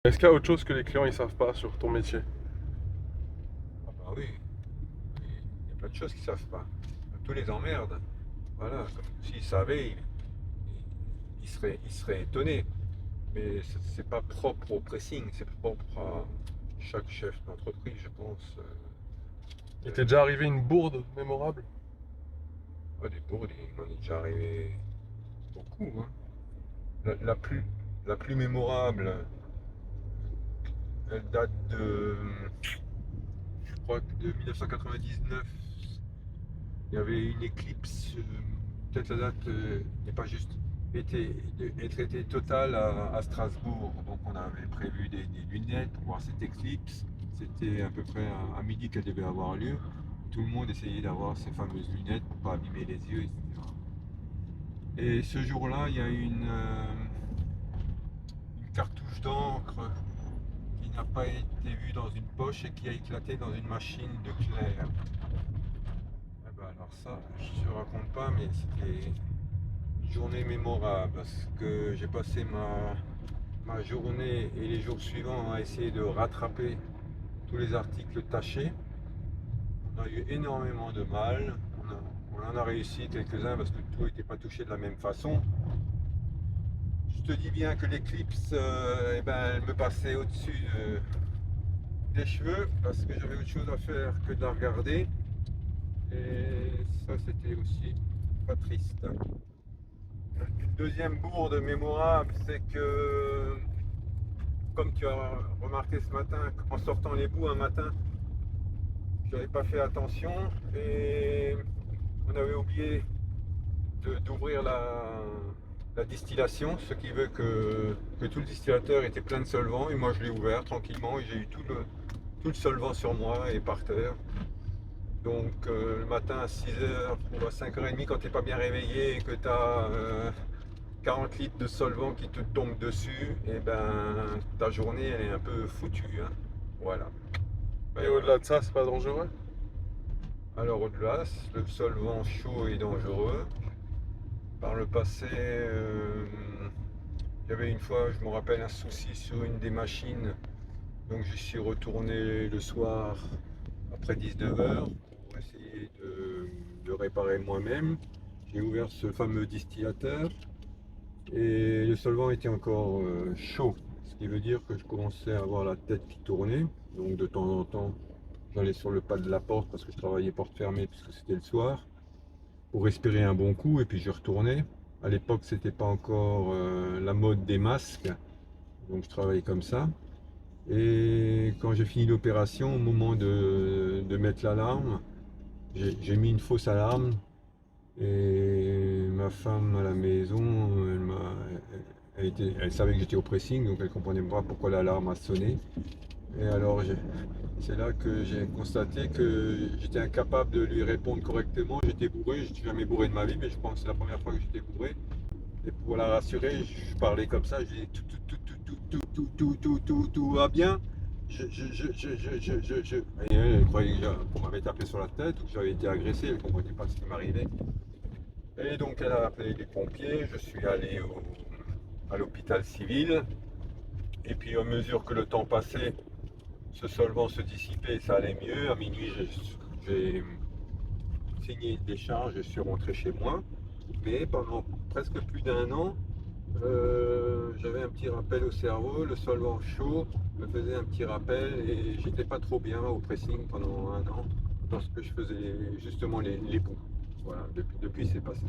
Est-ce qu'il y a autre chose que les clients ils savent pas sur ton métier? Ah bah oui, il y a plein de choses qu'ils savent pas. Tous les emmerdes. Voilà, comme s'ils savaient, ils seraient étonnés. Mais c'est pas propre au pressing, c'est propre à chaque chef d'entreprise, je pense. Il t'est déjà arrivé une bourde mémorable? Ouais, des bourdes, il m'en est déjà arrivé beaucoup, hein. La plus mémorable, elle date je crois que de 1999. Il y avait une éclipse, peut-être la date n'est pas juste, était totale à Strasbourg. Donc on avait prévu des lunettes pour voir cette éclipse. C'était à peu près à midi qu'elle devait avoir lieu. Tout le monde essayait d'avoir ces fameuses lunettes pour ne pas abîmer les yeux, etc. Et ce jour-là, il y a une cartouche d'encre qui n'a pas été vue dans une poche et qui a éclaté dans une machine de clair. Eh ben alors ça, je ne raconte pas, mais c'était une journée mémorable parce que j'ai passé ma journée et les jours suivants à essayer de rattraper tous les articles tachés. On a eu énormément de mal. On en a réussi quelques-uns parce que tout n'était pas touché de la même façon. Je te dis bien que l'éclipse, eh ben, elle me passait au-dessus des cheveux parce que j'avais autre chose à faire que de la regarder. Et ça, c'était aussi pas triste. Une deuxième bourde mémorable, c'est que, comme tu as remarqué ce matin, en sortant les bouts un matin, je n'avais pas fait attention et on avait oublié d'ouvrir la distillation, ce qui veut que tout le distillateur était plein de solvant et moi je l'ai ouvert tranquillement et j'ai eu tout le solvant sur moi et par terre. Donc le matin à 6h ou à 5h30 quand tu n'es pas bien réveillé et que tu as 40 litres de solvant qui te tombent dessus, et ben ta journée elle est un peu foutue, hein. Voilà. Et Ben, au-delà de ça, c'est pas dangereux? alors au-delà, le solvant chaud est dangereux. Par le passé, il y avait une fois, je me rappelle, un souci sur une des machines. Donc j'y suis retourné le soir après 19h pour essayer de réparer moi-même. J'ai ouvert ce fameux distillateur et le solvant était encore chaud, ce qui veut dire que je commençais à avoir la tête qui tournait. Donc de temps en temps, j'allais sur le pas de la porte parce que je travaillais porte fermée puisque c'était le soir pour respirer un bon coup et puis je retournais. À l'époque, c'était pas encore la mode des masques, donc je travaillais comme ça. Et quand j'ai fini l'opération, au moment de mettre l'alarme, j'ai mis une fausse alarme et ma femme à la maison, elle savait que j'étais au pressing, donc elle comprenait pas pourquoi l'alarme a sonné. Et alors c'est là que j'ai constaté que j'étais incapable de lui répondre correctement. J'étais bourré, je n'étais jamais bourré de ma vie, mais je pense que c'est la première fois que j'étais bourré. Et pour la rassurer, je parlais comme ça, je disais tout va bien. Et elle croyait qu'on m'avait tapé sur la tête ou que j'avais été agressé, elle ne comprenait pas ce qui m'arrivait. Et donc elle a appelé les pompiers, je suis allé à l'hôpital civil. Et puis à mesure que le temps passait, ce solvant se dissipait, ça allait mieux. À minuit, j'ai signé une décharge, je suis rentré chez moi. Mais pendant presque plus d'un an, j'avais un petit rappel au cerveau, le solvant chaud me faisait un petit rappel et j'étais pas trop bien au pressing pendant un an lorsque je faisais justement les bouts. Voilà, depuis c'est passé.